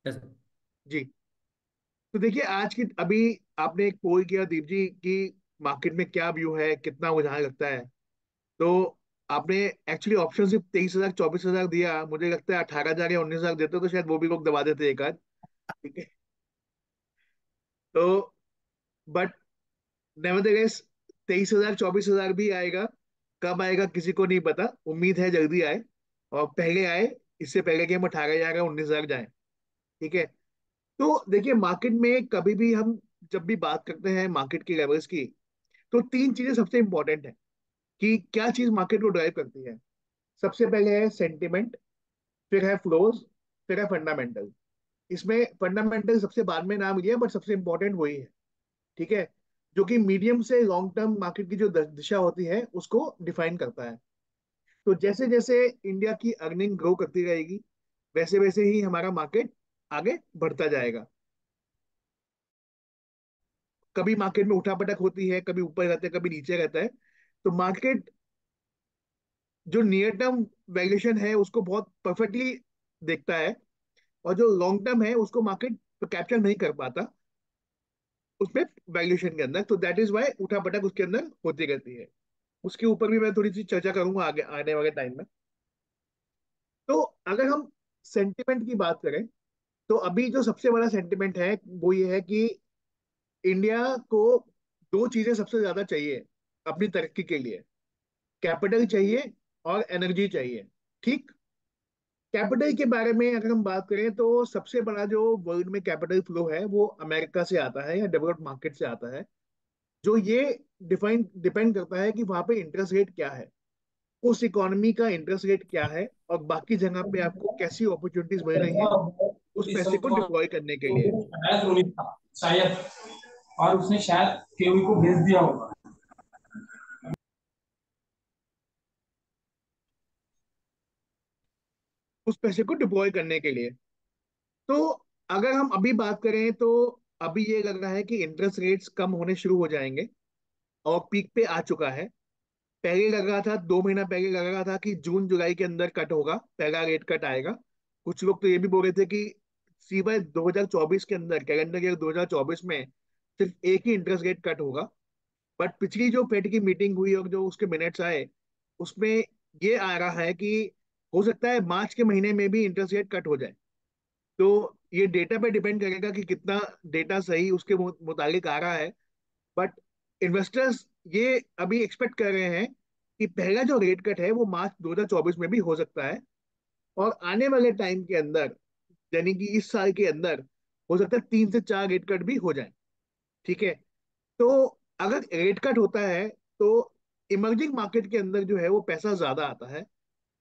Yes. जी। तो देखिए आज की अभी आपने एक पोल किया दीप जी कि मार्केट में क्या व्यू है, कितना रुझान लगता है। तो आपने एक्चुअली ऑप्शन सिर्फ 23,000 24,000 दिया, मुझे लगता है 18,000 या 19,000 देते तो शायद वो भी लोग दबा देते एक आध। ठीक है। तो बट नेवरदलेस 23,000 24,000 भी आएगा। कब आएगा किसी को नहीं पता, उम्मीद है जल्दी आए और पहले आए, इससे पहले कि हम 18,000 या 19,000 जाए। ठीक है। तो देखिए मार्केट में कभी भी हम जब भी बात करते हैं मार्केट की लेवल्स की, तो तीन चीजें सबसे इंपॉर्टेंट है कि क्या चीज मार्केट को ड्राइव करती है। सबसे पहले है सेंटिमेंट, फिर है फ्लोज, फिर है फंडामेंटल। इसमें फंडामेंटल सबसे बाद में नाम लिया, बट सबसे इंपॉर्टेंट वही है। ठीक है। जो कि मीडियम से लॉन्ग टर्म मार्केट की जो दिशा होती है उसको डिफाइन करता है। तो जैसे जैसे इंडिया की अर्निंग ग्रो करती रहेगी, वैसे वैसे ही हमारा मार्केट आगे बढ़ता जाएगा। कभी मार्केट में उठापटक होती है, कभी ऊपर रहता है, कभी नीचे रहता है। तो मार्केट जो नियर टर्म वैल्यूएशन है उसको बहुत परफेक्टली देखता है, और जो लॉन्ग टर्म है उसको मार्केट कैप्चर नहीं कर पाता उसमें वैल्यूएशन के अंदर। तो दैट इज वाई उठापटक उसके अंदर होती रहती है। उसके ऊपर भी मैं थोड़ी सी चर्चा करूंगा आगे आने वाले टाइम में। तो अगर हम सेंटिमेंट की बात करें, तो अभी जो सबसे बड़ा सेंटिमेंट है वो ये है कि इंडिया को दो चीजें सबसे ज्यादा चाहिए अपनी तरक्की के लिए। कैपिटल चाहिए और एनर्जी चाहिए। ठीक। कैपिटल के बारे में अगर हम बात करें तो सबसे बड़ा जो वर्ल्ड में कैपिटल फ्लो है वो अमेरिका से आता है या डेवलप्ड मार्केट से आता है। जो ये डिफाइन डिपेंड करता है कि वहां पे इंटरेस्ट रेट क्या है, उस इकोनॉमी का इंटरेस्ट रेट क्या है, और बाकी जगह पे आपको कैसी अपॉर्चुनिटीज मिल रही हैं उस इस पैसे समय को तो डिप्लॉय करने के लिए। शायद रोहित था शायद, और उसने शायद केवी को भेज दिया होगा। उस पैसे को डिप्लॉय करने के लिए। तो अगर हम अभी बात करें तो अभी ये लग रहा है कि इंटरेस्ट रेट्स कम होने शुरू हो जाएंगे और पीक पे आ चुका है। पहले लग रहा था, 2 महीना पहले लग रहा था कि जून जुलाई के अंदर कट होगा, पहला रेट कट आएगा। कुछ लोग तो ये भी बोल रहे थे कि सिवाय 2024 के अंदर, कैलेंडर ईयर 2024 में सिर्फ एक ही इंटरेस्ट रेट कट होगा। बट पिछली जो फेड की मीटिंग हुई और जो उसके मिनट्स आए उसमें ये आ रहा है कि हो सकता है मार्च के महीने में भी इंटरेस्ट रेट कट हो जाए। तो ये डेटा पे डिपेंड करेगा कि कितना डेटा सही उसके मुताबिक आ रहा है। बट इन्वेस्टर्स ये अभी एक्सपेक्ट कर रहे हैं कि पहला जो रेट कट है वो मार्च 2024 में भी हो सकता है, और आने वाले टाइम के अंदर, यानी कि इस साल के अंदर, हो सकता है 3 से 4 रेट कट भी हो जाए। ठीक है। तो अगर रेट कट होता है तो इमर्जिंग मार्केट के अंदर जो है वो पैसा ज्यादा आता है,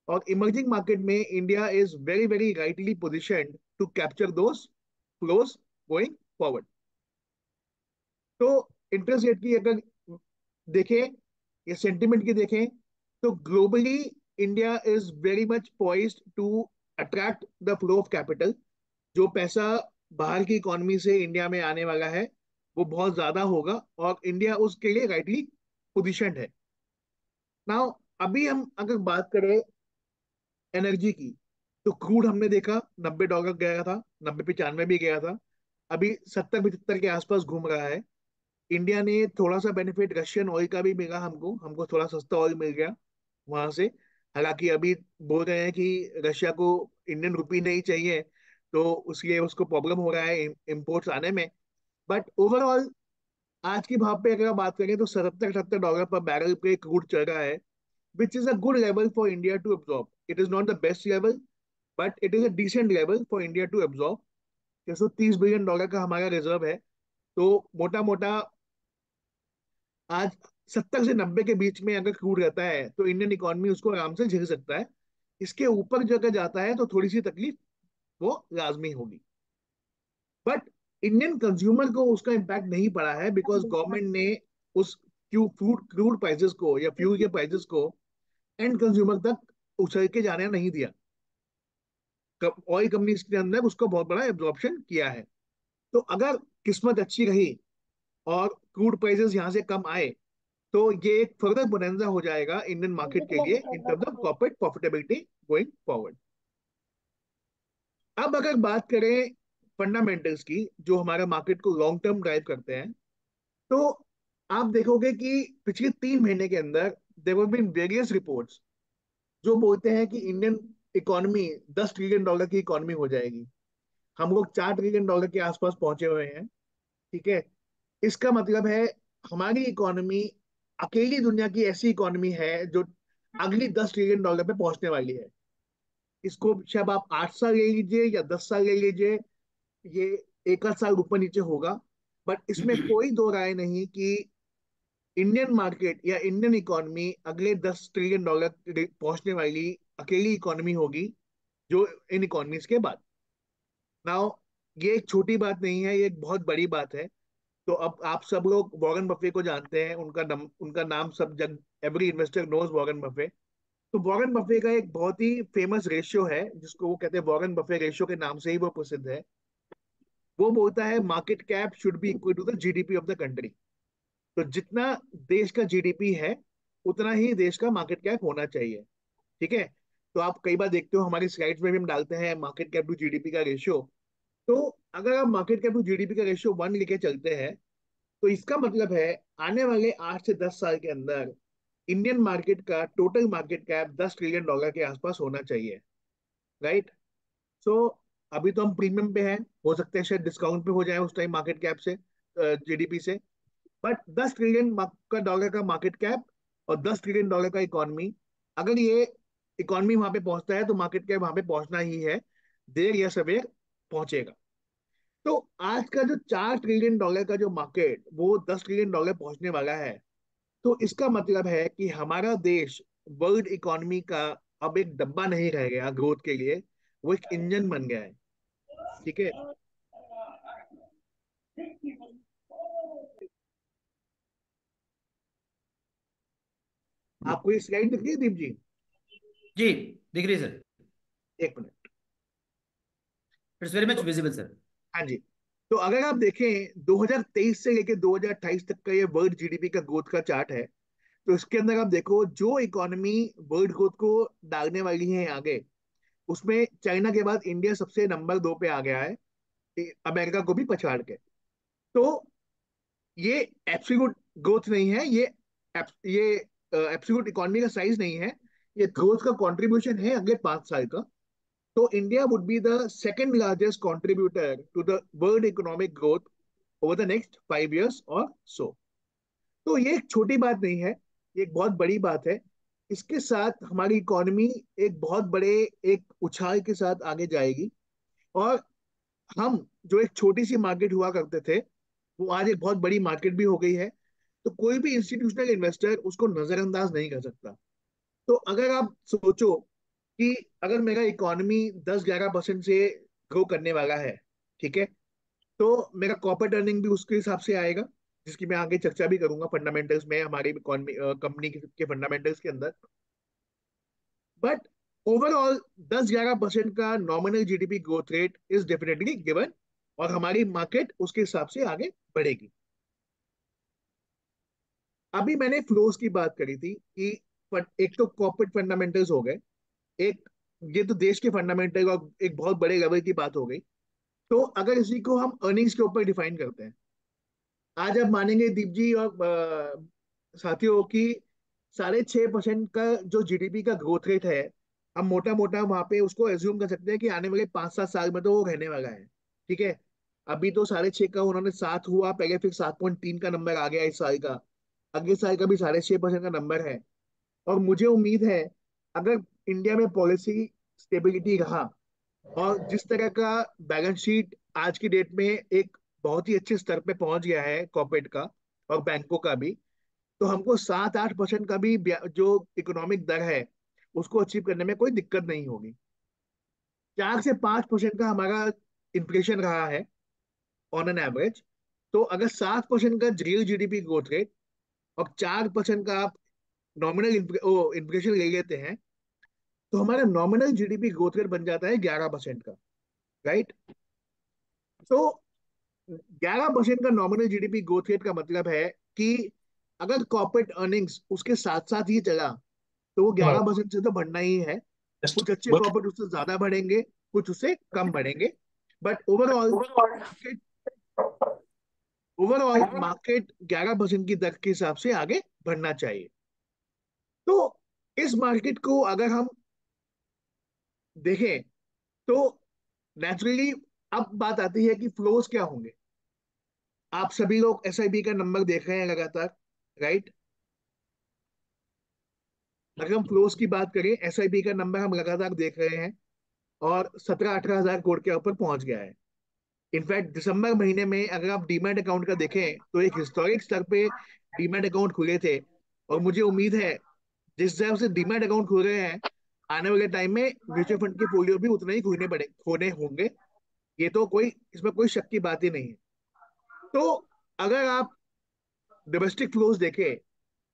और इमर्जिंग मार्केट में India is very very rightly positioned to capture those flows going forward. तो इंटरेस्ट रेट की अगर देखें या सेंटिमेंट की देखें, तो globally India is very much poised to attract the flow of capital. जो पैसा बाहर की इकोनॉमी से इंडिया में आने वाला है वो बहुत ज्यादा होगा, और इंडिया उसके लिए राइटली पोजिशन्ड है। नाउ अभी हम अगर बात करें एनर्जी की, तो क्रूड हमने देखा $90 गया था, 90 95 भी गया था। अभी 70 75 के आसपास घूम रहा है। इंडिया ने थोड़ा सा बेनिफिट रशियन ऑयल का भी मिला, हमको हमको थोड़ा सस्ता ऑयल मिल गया वहां से। हालांकि अभी बोल रहे हैं कि रशिया को इंडियन रुपी नहीं चाहिए, तो उसलिए उसको प्रॉब्लम हो रहा है इम्पोर्ट्स आने में। बट ओवरऑल आज की भाव पे अगर बात करें तो 70 78 डॉलर पर बैरल पे क्रूड चल रहा है, which is a good level for India to absorb. It is not the best level, but it is a decent level for India to absorb. 630 billion dollar का हमारा रिजर्व है। तो मोटा मोटा आज 70 से 90 के बीच में अगर क्रूड रहता है तो इंडियन इकोनॉमी उसको आराम से झेल सकता है। इसके ऊपर जो अगर जाता है तो थोड़ी सी तकलीफ वो लाजमी होगी। बट इंडियन कंज्यूमर को उसका इम्पैक्ट नहीं पड़ा है, बिकॉज गवर्नमेंट ने उस क्रूड क्रूड प्राइसेस को या फ्यूल के प्राइसेस को एंड कंज्यूमर तक उछल के जाने नहीं दिया। ऑयल कंपनीज के अंदर उसको बहुत बड़ा एब्जॉर्प्शन किया है। तो अगर किस्मत अच्छी रही और क्रूड प्राइसेस यहाँ से कम आए, तो ये एक फर्दर बोनेंजा हो जाएगा इंडियन मार्केट के लिए in terms of corporate profitability going forward. अब अगर बात करें फंडामेंटल्स की, जो हमारे मार्केट को लॉन्ग टर्म ड्राइव करते हैं, तो आप देखोगे कि पिछले 3 महीने के अंदर there have been various reports जो बोलते हैं कि इंडियन इकोनॉमी $10 ट्रिलियन की इकोनॉमी हो जाएगी। हम लोग $4 ट्रिलियन के आसपास पहुंचे हुए हैं। ठीक है। इसका मतलब है हमारी इकोनॉमी अकेली दुनिया की ऐसी इकोनॉमी है जो अगली $10 ट्रिलियन पे पहुंचने वाली है। इसको शायद आप 8 साल ले लीजिए या 10 साल ले लीजिए, ये एक आध साल ऊपर नीचे होगा, बट इसमें कोई दो राय नहीं कि इंडियन मार्केट या इंडियन इकोनॉमी अगले $10 ट्रिलियन पहुंचने वाली अकेली इकोनॉमी होगी जो इन इकोनॉमीज के बाद। नाउ ये एक छोटी बात नहीं है, ये एक बहुत बड़ी बात है। तो अब आप सब लोग वॉरेन बफे को जानते हैं, उनका नाम सब जग, every investor knows Warren Buffett. तो वॉरेन बफे का एक बहुत ही फेमस रेशियो है जिसको वो कहते हैं वॉरेन बफे रेशियो, के नाम से ही वो प्रसिद्ध है। वो बोलता है market cap should be equal to the GDP of the country. तो जितना देश का जीडीपी है उतना ही देश का मार्केट कैप होना चाहिए। ठीक है। तो आप कई बार देखते हो हमारी स्लाइड्स में भी हम डालते हैं मार्केट कैप टू जीडीपी का रेशियो। तो अगर आप मार्केट कैप टू जीडीपी का रेशियो 1 लेके चलते हैं, तो इसका मतलब है आने वाले 8 से 10 साल के अंदर इंडियन मार्केट का टोटल मार्केट कैप $10 ट्रिलियन के आसपास होना चाहिए। राइट। सो अभी तो हम प्रीमियम पे हैं, हो सकता है शायद डिस्काउंट पे हो जाए उस टाइम मार्केट कैप से, जीडीपी से। बट $10 ट्रिलियन का मार्केट कैप और $10 ट्रिलियन का इकोनॉमी, अगर ये इकोनॉमी वहां पे पहुंचता है तो मार्केट कैप वहां पे पहुंचना ही है, देर या सवेर पहुंचेगा। तो आज का जो $4 ट्रिलियन का जो मार्केट वो $10 ट्रिलियन पहुंचने वाला है। तो इसका मतलब है कि हमारा देश वर्ल्ड इकोनॉमी का अब एक डब्बा नहीं रह गया ग्रोथ के लिए, वो एक इंजन बन गया है। ठीक है। आपको ये स्लाइड दिख रही है दीप जी? जी, दिख रही है सर। एक मिनट। इट्स वेरी मच तो विजिबल सर। हाँ जी। तो अगर आप देखें 2023 से लेके 2028 तक का ये वर्ल्ड जीडीपी का ग्रोथ का चार्ट है, तो इसके अंदर आप देखो जो इकोनॉमी वर्ल्ड ग्रोथ को डालने वाली है आगे, उसमें चाइना के बाद इंडिया सबसे नंबर 2 पे आ गया है, अमेरिका को भी पछाड़ के। तो ये एब्सोल्यूट ग्रोथ नहीं है, ये एब्सोल्यूट इकोनॉमी का साइज नहीं है, ये ग्रोथ का कंट्रीब्यूशन है अगले 5 साल का। तो India would be the second largest contributor to the world economic growth over the next 5 years और सो। तो ये एक छोटी बात नहीं है, ये एक बहुत बड़ी बात है। इसके साथ हमारी इकोनॉमी एक बहुत बड़े एक उछाल के साथ आगे जाएगी। और हम जो एक छोटी सी मार्केट हुआ करते थे, वो आज एक बहुत बड़ी मार्केट भी हो गई है। तो कोई भी इंस्टीट्यूशनल इन्वेस्टर उसको नजरअंदाज नहीं कर सकता। तो अगर आप सोचो कि अगर मेरा इकोनॉमी 10-11% से ग्रो करने वाला है, ठीक है, तो मेरा कॉर्पोरेट अर्निंग भी उसके हिसाब से आएगा, जिसकी मैं आगे चर्चा भी करूंगा फंडामेंटल्स में, हमारी इकोनॉमी कंपनी के फंडामेंटल्स के अंदर। बट ओवरऑल 10-11% का nominal GDP growth rate is definitely given, और हमारी मार्केट उसके हिसाब से आगे बढ़ेगी। अभी मैंने फ्लोज की बात करी थी कि एक तो कॉर्पोरेट फंडामेंटल्स हो गए, एक ये तो देश के फंडामेंटल और एक बहुत बड़े लेवल की बात हो गई। तो अगर इसी को हम अर्निंग्स के ऊपर डिफाइन करते हैं, आज आप मानेंगे दीप जी और साथियों की 6.5% का जो जीडीपी का ग्रोथ रेट है, हम मोटा मोटा वहां पे उसको एज्यूम कर सकते हैं कि आने वाले 5-7 साल में तो वो रहने वाला है। ठीक है। अभी तो 6.5 का उन्होंने 7 हुआ पहले, फिर 7.3 का नंबर आ गया इस साल का, अगले साल का भी 6.5% का नंबर है। और मुझे उम्मीद है अगर इंडिया में पॉलिसी स्टेबिलिटी रहा और जिस तरह का बैलेंस शीट आज की डेट में एक बहुत ही अच्छे स्तर पे पहुंच गया है कॉर्पोरेट का और बैंकों का भी, तो हमको 7-8% का भी जो इकोनॉमिक दर है उसको अचीव करने में कोई दिक्कत नहीं होगी। 4 से 5% का हमारा इन्फ्लेशन रहा है ऑन एन एवरेज। तो अगर 7% का रियल जीडीपी ग्रोथ रेट और 4% का आप नॉमिनल इन्फ्लेशन ले लेते हैं, तो हमारा नॉमिनल जीडीपी ग्रोथ रेट बन जाता है 11% का। राइट। तो 11% का नॉमिनल जीडीपी ग्रोथ रेट का मतलब है कि अगर कॉर्पोरेट अर्निंग्स उसके साथ साथ ही चला, तो वो 11% से तो बढ़ना ही है। कुछ अच्छे कॉर्पोरेट उससे ज्यादा बढ़ेंगे, कुछ उससे कम बढ़ेंगे। बट ओवरऑल मार्केट 11% की दर के हिसाब से आगे बढ़ना चाहिए। तो इस मार्केट को अगर हम देखें तो नेचुरली अब बात आती है कि फ्लोज क्या होंगे। आप सभी लोग एसआईपी का नंबर देख रहे हैं लगातार, राइट? अगर हम फ्लोज की बात करें, एसआईपी का नंबर हम लगातार देख रहे हैं और 17-18 हजार करोड़ के ऊपर पहुंच गया है। इनफैक्ट दिसंबर महीने में अगर आप डीमैट अकाउंट का देखें तो एक हिस्टोरिक स्तर पे डीमैट अकाउंट खुले थे। और मुझे उम्मीद है जिस हिसाब से डीमैट अकाउंट खुल रहे हैं, आने वाले टाइम में म्यूचुअल फंड के फोलियो भी उतने ही खोने होंगे। ये तो कोई इसमें कोई शक की बात ही नहीं है। तो अगर आप डोमेस्टिक फ्लोज देखें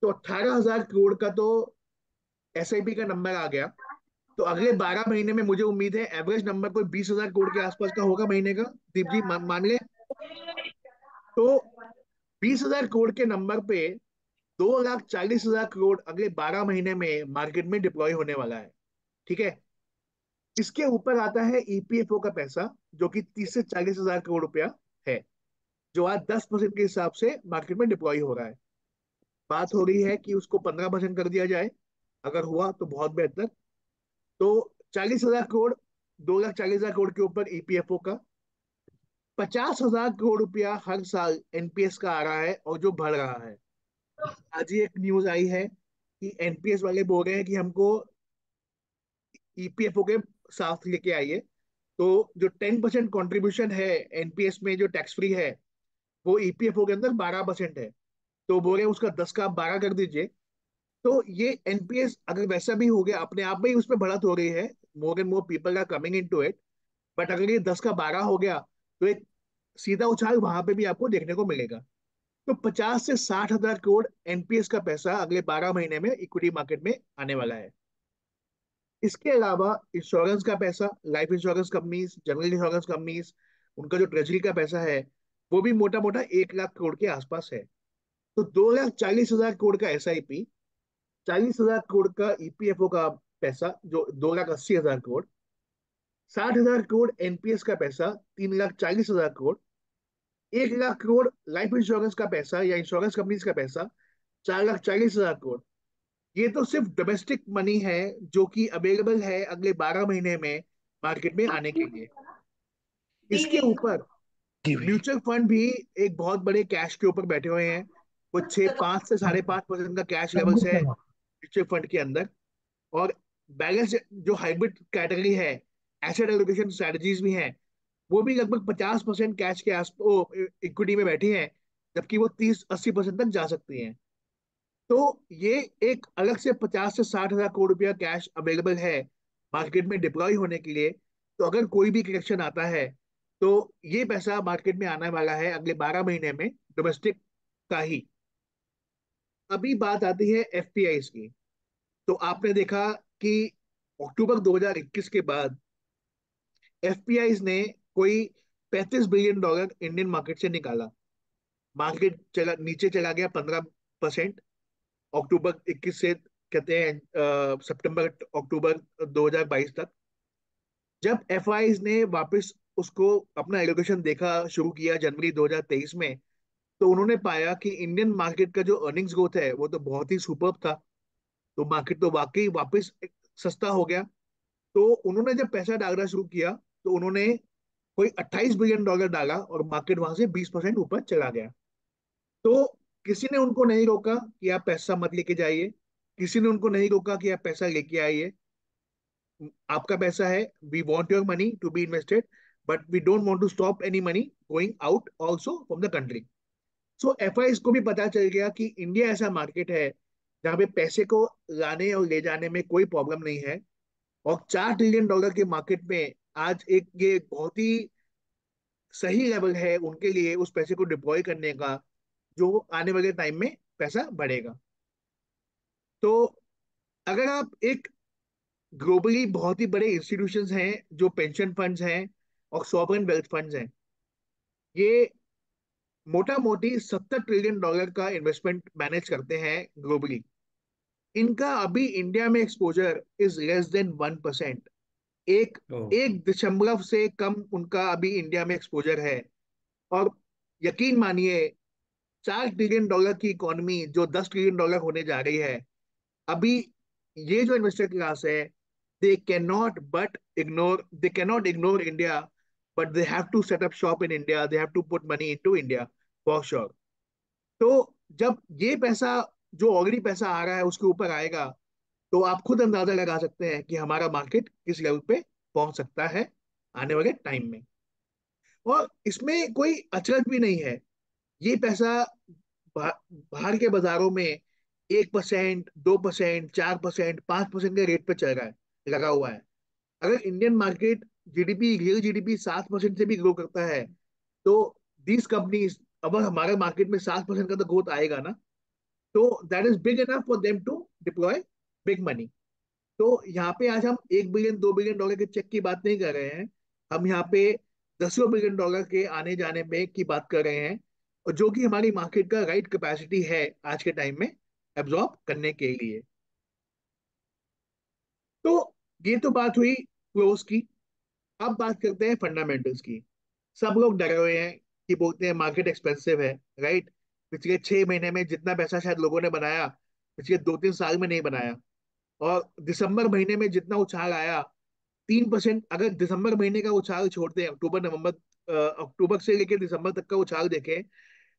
तो 18 हजार करोड़ का तो एसआईपी का नंबर आ गया। तो अगले 12 महीने में मुझे उम्मीद है एवरेज नंबर कोई 20 हजार करोड़ के आसपास का होगा महीने का। दीप जी मान ले तो 20 हजार करोड़ के नंबर पे 2,40,000 करोड़ अगले 12 महीने में मार्केट में डिप्लॉय होने वाला है। ठीक है। इसके ऊपर आता है ईपीएफओ का पैसा, जो कि 30 से 40 हजार करोड़ रुपया है, जो आज 10% के हिसाब से मार्केट में डिप्लॉय हो रहा है। बात हो रही है कि उसको 15% कर दिया जाए। अगर हुआ तो बहुत बेहतर। तो 40 हजार करोड़, 2,40,000 करोड़ के ऊपर ईपीएफओ का 50 हजार करोड़ रुपया हर साल एनपीएस का आ रहा है और जो बढ़ रहा है। आज ही एक न्यूज आई है कि एनपीएस वाले बोल रहे हैं कि हमको ईपीएफओ के साथ लेके आइए। तो जो 10% कॉन्ट्रीब्यूशन है एनपीएस में जो टैक्स फ्री है, वो ईपीएफओ के अंदर 12% है। तो बोल रहे हैं उसका 10 का आप 12 कर दीजिए। तो ये एनपीएस अगर वैसा भी हो गया, अपने आप में ही उसमें बढ़त हो रही है, more and more people are coming into it. But अगर ये 10 का 12 हो गया तो एक सीधा उछाल वहां पे भी आपको देखने को मिलेगा। तो 50 से 60 हजार करोड़ एनपीएस का पैसा अगले 12 महीने में इक्विटी मार्केट में आने वाला है। इसके अलावा इंश्योरेंस का पैसा, life insurance companies, general insurance companies, उनका जो ट्रेजरी का पैसा है वो भी मोटा मोटा 1 लाख करोड़ के आसपास है। तो 2,40,000 करोड़ का एसआईपी, 40 हजार करोड़ का ईपीएफओ का पैसा जो 2,80,000 करोड़, 60 हजार करोड़ एनपीएस का पैसा 3,40,000 करोड़, 1 लाख करोड़ लाइफ इंश्योरेंस का पैसा या इंश्योरेंस कंपनीज का पैसा 4,40,000 करोड़। ये तो सिर्फ डोमेस्टिक मनी है जो कि अवेलेबल है अगले 12 महीने में मार्केट में आने के लिए। इसके ऊपर म्यूचुअल फंड भी एक बहुत बड़े कैश के ऊपर बैठे हुए हैं। वो 5 से 5.5% का कैश लेवल्स है म्यूचुअल फंड के अंदर। और बैलेंस जो हाइब्रिड कैटेगरी है, एसेट एलोकेशन स्ट्रेटजीज भी हैं, वो भी लगभग 50% कैश के आस इक्विटी में बैठी हैं, जबकि वो 30-80% तक जा सकती हैं। तो ये एक अलग से 50 से 60 हजार करोड़ रुपया कैश अवेलेबल है मार्केट में डिप्लॉय होने के लिए। तो अगर कोई भी करेक्शन आता है तो ये पैसा मार्केट में आने वाला है अगले 12 महीने में, डोमेस्टिक का ही। अभी बात आती है एफपीआईज की। तो आपने देखा कि अक्टूबर 2021 के बाद एफपीआईज ने कोई $35 बिलियन इंडियन मार्केट से निकाला। मार्केट चला नीचे चला गया 15% अक्टूबर 21 से, कहते हैं सितंबर अक्टूबर 2022 तक। जब एफआईज ने वापस उसको अपना एलोकेशन देखा शुरू किया जनवरी 2023 में, तो उन्होंने पाया कि इंडियन मार्केट का जो अर्निंग्स ग्रोथ है वो तो बहुत ही सुपर्ब था। तो मार्केट तो वाकई वापस सस्ता हो गया। तो उन्होंने जब पैसा डालना शुरू किया तो उन्होंने कोई $28 बिलियन डाला और मार्केट वहां से 20% ऊपर चला गया। तो किसी ने उनको नहीं रोका कि आप पैसा मत लेके जाइए, किसी ने उनको नहीं रोका कि आप पैसा लेके आइए। आपका पैसा है, we want your money to be invested, but we don't want to stop any money going out also from the country. So FIIs को भी पता चल गया कि इंडिया ऐसा मार्केट है जहाँ पे पैसे को लाने और ले जाने में कोई प्रॉब्लम नहीं है। और $4 ट्रिलियन के मार्केट में आज एक ये बहुत ही सही लेवल है उनके लिए उस पैसे को डिप्लॉय करने का, जो आने वाले टाइम में पैसा बढ़ेगा। तो अगर आप एक ग्लोबली बहुत ही बड़े इंस्टीट्यूशंस हैं जो पेंशन फंड्स हैं और सॉवरेन वेल्थ फंड्स हैं, ये मोटा मोटी $70 ट्रिलियन का इन्वेस्टमेंट मैनेज करते हैं ग्लोबली। इनका अभी इंडिया में एक्सपोजर इज लेस देन 1%। एक ओ 1 दशमलव से कम उनका अभी इंडिया में एक्सपोजर है। और यकीन मानिए, $4 ट्रिलियन की इकोनॉमी जो $10 ट्रिलियन होने जा रही है, अभी ये जो इन्वेस्टर क्लास है, they cannot ignore India, but they have to set up shop in India, they have to put money into India for sure. तो जब ये पैसा, जो ऑलरेडी पैसा आ रहा है, उसके ऊपर आएगा, तो आप खुद अंदाजा लगा सकते हैं कि हमारा मार्केट किस लेवल पे पहुंच सकता है आने वाले टाइम में। और इसमें कोई अचरज भी नहीं है। ये पैसा बाहर के बाजारों में 1%, 2%, 4%, 5% के रेट पे चल रहा है, लगा हुआ है। अगर Indian market GDP, real GDP 7% से भी ग्रो करता है, तो दीज कंपनीज, अब हमारे मार्केट में 7% का तो ग्रोथ आएगा ना, तो that is big enough for them to deploy big money. तो यहाँ पे आज हम 1 बिलियन, $2 बिलियन के चेक की बात नहीं कर रहे हैं। हम यहाँ पे $10 बिलियन के आने जाने में की बात कर रहे हैं, और जो कि हमारी मार्केट का राइट कैपेसिटी है आज के टाइम में एब्जॉर्ब करने के लिए। तो ये तो बात हुई क्लोज की। अब बात करते हैं फंडामेंटल्स की। सब लोग डरे हुए हैं कि बोलते हैं मार्केट एक्सपेंसिव है, राइट। पिछले 6 महीने में जितना पैसा शायद लोगों ने बनाया, पिछले 2-3 साल में नहीं बनाया। और दिसंबर महीने में जितना उछाल आया, 3%, अगर दिसंबर महीने का उछाल छोड़ते हैं, अक्टूबर नवंबर, अक्टूबर से लेकर दिसंबर तक का उछाल देखें,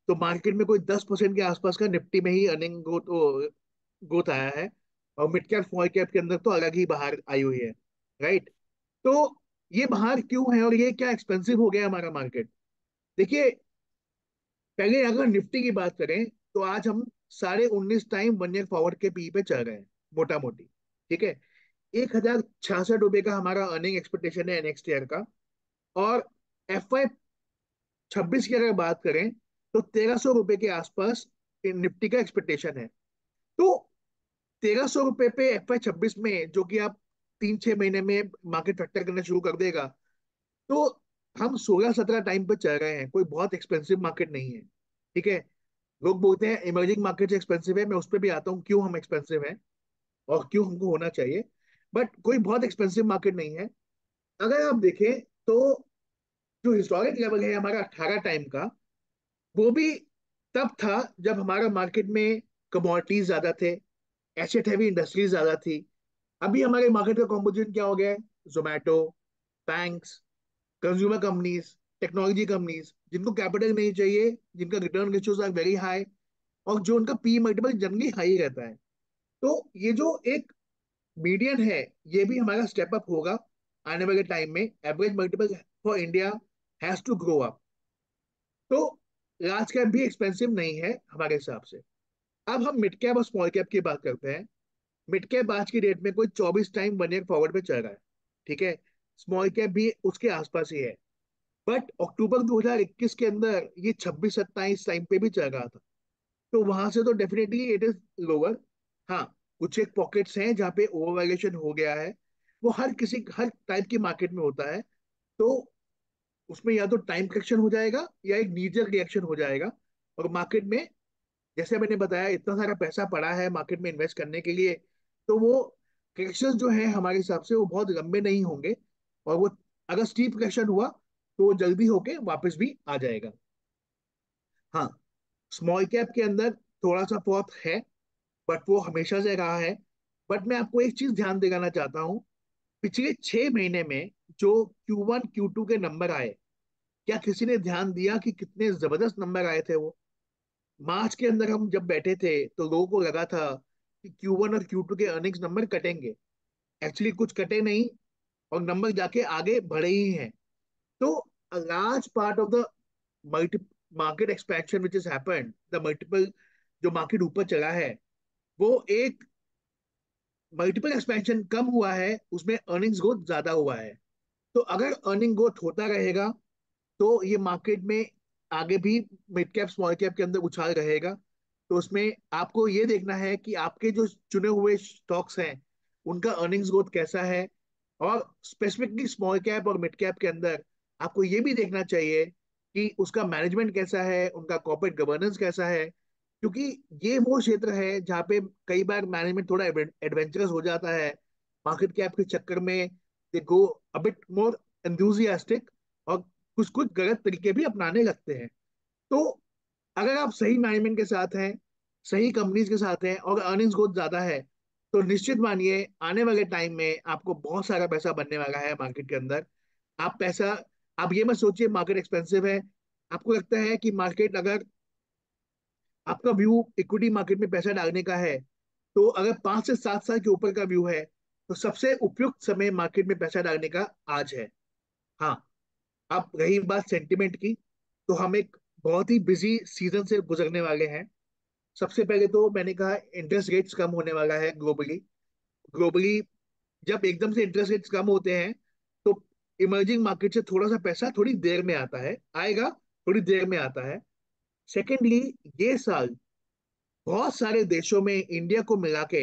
तो मार्केट में कोई 10% के आसपास का निफ्टी में ही अर्निंग ग्रोथ ग्रोथ आया है। और मिड कैप स्मॉल कैप के अंदर तो अलग ही बाहर आई हुई है, राइट। तो ये बाहर क्यों है और ये क्या एक्सपेंसिव हो गया हमारा मार्केट? देखिए, पहले अगर निफ्टी की बात करें, तो आज हम 19.5 टाइम 1 ईयर फॉरवर्ड के पी पे चल रहे हैं, मोटा मोटी। ठीक है, $1,066 का हमारा अर्निंग एक्सपेक्टेशन है नेक्स्ट ईयर का। और FY 26 की अगर बात करें, तो ₹1,300 के आसपास निफ्टी का एक्सपेक्टेशन है। तो ₹1,300 पे FY 26 में, जो कि आप 3-6 महीने में मार्केट फैक्टर करना शुरू कर देगा, तो हम 16-17 टाइम पे चल रहे हैं। कोई बहुत एक्सपेंसिव मार्केट नहीं है। ठीक है, लोग बोलते हैं इमर्जिंग मार्केट एक्सपेंसिव है, मैं उस पर भी आता हूँ क्यों हम एक्सपेंसिव हैं और क्यों हमको होना चाहिए। बट कोई बहुत एक्सपेंसिव मार्केट नहीं है। अगर आप देखें, तो जो हिस्टोरिक लेवल है हमारा 18 टाइम का, वो भी तब था जब हमारा मार्केट में कमोडिटीज ज्यादा थे, एसेट हैवी इंडस्ट्रीज ज्यादा थी। अभी हमारे मार्केट का कॉम्पोजिशन क्या हो गया है? Zomato, banks, consumer companies, technology companies, जिनको कैपिटल नहीं चाहिए, जिनका return ratios are very high, और जो उनका पी मल्टीपल जनरली हाई रहता है। तो ये जो एक मीडियन है, ये भी हमारा स्टेप अप होगा आने वाले टाइम में। Average multiple for India has to grow up. तो लार्ज कैप भी एक्सपेंसिव नहीं है हमारे हिसाब से। अब हम मिड कैप और स्मॉल कैप की बात करते हैं। मिड कैप आज की डेट में कोई 24 टाइम 1 ईयर फॉरवर्ड पे चल रहा है। ठीक है, स्मॉल कैप भी उसके आसपास ही है। बट अक्टूबर 2021 के अंदर ये 26-27 टाइम पे भी चल रहा था। तो वहां से तो डेफिनेटली इट इज लोअर। हाँ, कुछ एक पॉकेट्स हैं जहाँ पे ओवर वैल्यूएशन हो गया है। वो हर टाइप की मार्केट में होता है। तो उसमें या तो टाइम करेक्शन हो जाएगा या एक नीजर रिएक्शन हो जाएगा। और मार्केट में, जैसे मैंने बताया, इतना सारा पैसा पड़ा है मार्केट में इन्वेस्ट करने के लिए, तो वो करेक्शन जो है हमारे हिसाब से वो बहुत लंबे नहीं होंगे। और वो, अगर स्टीप करेक्शन हुआ, तो वो जल्दी होके वापस भी आ जाएगा। हाँ, स्मॉल कैप के अंदर थोड़ा सा बहुत है, बट वो हमेशा से रहा है। बट मैं आपको एक चीज ध्यान दिलाना चाहता हूँ। पिछले 6 महीने में जो Q1 Q2 के नंबर आए, क्या किसी ने ध्यान दिया कि कितने जबरदस्त नंबर आए थे वो? मार्च के अंदर हम जब बैठे थे, तो लोगों को लगा था कि Q1 और Q2 के अर्निंग्स नंबर कटेंगे। एक्चुअली कुछ कटे नहीं, और नंबर जाके आगे बढ़े ही हैं। तो large part of the multi market expansion which is happened, the multiple, जो मार्केट ऊपर चला है, वो एक मल्टीपल एक्सपेंशन कम हुआ है, उसमें अर्निंग्स ग्रोथ ज्यादा हुआ है। तो अगर अर्निंग ग्रोथ होता रहेगा, तो ये मार्केट में आगे भी मिड कैप स्मॉल कैप के अंदर उछाल रहेगा। तो उसमें आपको ये देखना है कि आपके जो चुने हुए स्टॉक्स हैं, उनका अर्निंग्स ग्रोथ कैसा है। और स्पेसिफिकली स्मॉल कैप और मिड कैप के अंदर आपको ये भी देखना चाहिए कि उसका मैनेजमेंट कैसा है, उनका कॉर्पोरेट गवर्नेंस कैसा है। क्योंकि ये वो क्षेत्र है जहाँ पे कई बार मैनेजमेंट थोड़ा एडवेंचरस हो जाता है, मार्केट कैप के चक्कर में दे गो अ बिट मोर एंथुजियास्टिक, और कुछ कुछ गलत तरीके भी अपनाने लगते हैं। तो अगर आप सही मैनेजमेंट के साथ हैं, सही कंपनीज के साथ हैं और अर्निंग्स ग्रोथ ज्यादा है, तो निश्चित मानिए आने वाले टाइम में आपको बहुत सारा पैसा बनने वाला है मार्केट के अंदर। आप पैसा, आप ये मत सोचिए मार्केट एक्सपेंसिव है। आपको लगता है कि मार्केट, अगर आपका व्यू इक्विटी मार्केट में पैसा डालने का है, तो अगर 5 से 7 साल के ऊपर का व्यू है, तो सबसे उपयुक्त समय मार्केट में पैसा डालने का आज है। हाँ, अब रही बात सेंटिमेंट की, तो हम एक बहुत ही बिजी सीजन से गुजरने वाले हैं। सबसे पहले तो मैंने कहा इंटरेस्ट रेट्स कम होने वाला है ग्लोबली। ग्लोबली जब एकदम से इंटरेस्ट रेट्स कम होते हैं, तो इमर्जिंग मार्केट से थोड़ा सा पैसा थोड़ी देर में आता है, आएगा, थोड़ी देर में आता है। सेकेंडली, ये साल बहुत सारे देशों में इंडिया को मिला के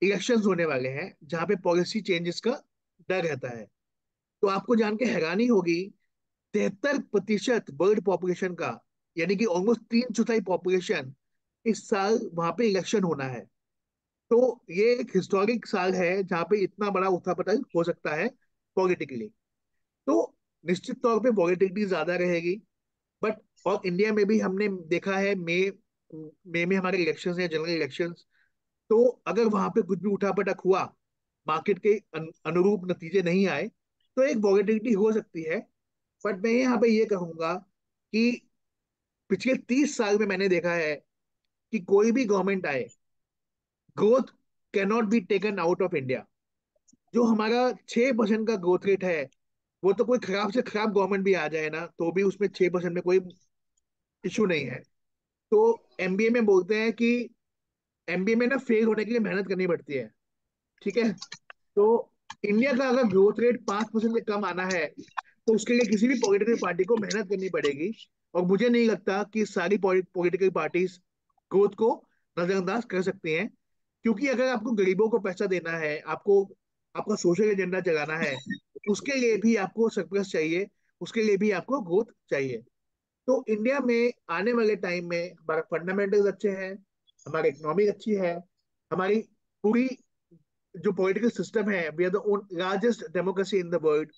इलेक्शंस होने वाले हैं, जहां पे पॉलिसी चेंजेस का डर रहता है। तो आपको जान के हैरानी होगी, 73% वर्ल्ड पॉपुलेशन का, यानी कि ऑलमोस्ट 3/4 पॉपुलेशन इस साल वहां पे इलेक्शन होना है। तो ये एक हिस्टोरिक साल है जहां पे इतना बड़ा उथल-पुथल हो सकता है पॉलिटिकली। तो निश्चित तौर पे वॉलेटिलिटी ज्यादा रहेगी। बट और इंडिया में भी हमने देखा है, मई मई में हमारे इलेक्शंस हैं, जनरल इलेक्शंस। तो अगर वहां पे कुछ भी उठापटक हुआ, मार्केट के अनुरूप नतीजे नहीं आए, तो एक वॉलेटिलिटी हो सकती है। बट मैं यहाँ पे ये कहूंगा कि पिछले 30 साल में मैंने देखा है कि कोई भी गवर्नमेंट आए, growth cannot be taken out of India. जो हमारा 6% का ग्रोथ रेट है, वो तो कोई खराब से खराब गवर्नमेंट भी आ जाए ना, तो भी उसमें 6% में कोई इशू नहीं है। तो एमबीए में बोलते हैं कि एमबीए में ना फेल होने के लिए मेहनत करनी पड़ती है। ठीक है। तो इंडिया का अगर ग्रोथ रेट 5% से कम आना है, तो उसके लिए किसी भी पॉलिटिकल पार्टी को मेहनत करनी पड़ेगी। और मुझे नहीं लगता कि सारी पॉलिटिकल पार्टीज ग्रोथ को नजरअंदाज कर सकती हैं। क्योंकि अगर आपको गरीबों को पैसा देना है, आपको आपका सोशल एजेंडा चलाना है, उसके लिए भी आपको सरप्लस चाहिए, उसके लिए भी आपको ग्रोथ चाहिए। तो इंडिया में आने वाले टाइम में हमारा फंडामेंटल्स अच्छे हैं, हमारी इकोनॉमी अच्छी है, हमारी पूरी जो पॉलिटिकल सिस्टम है, we are the largest democracy in the world.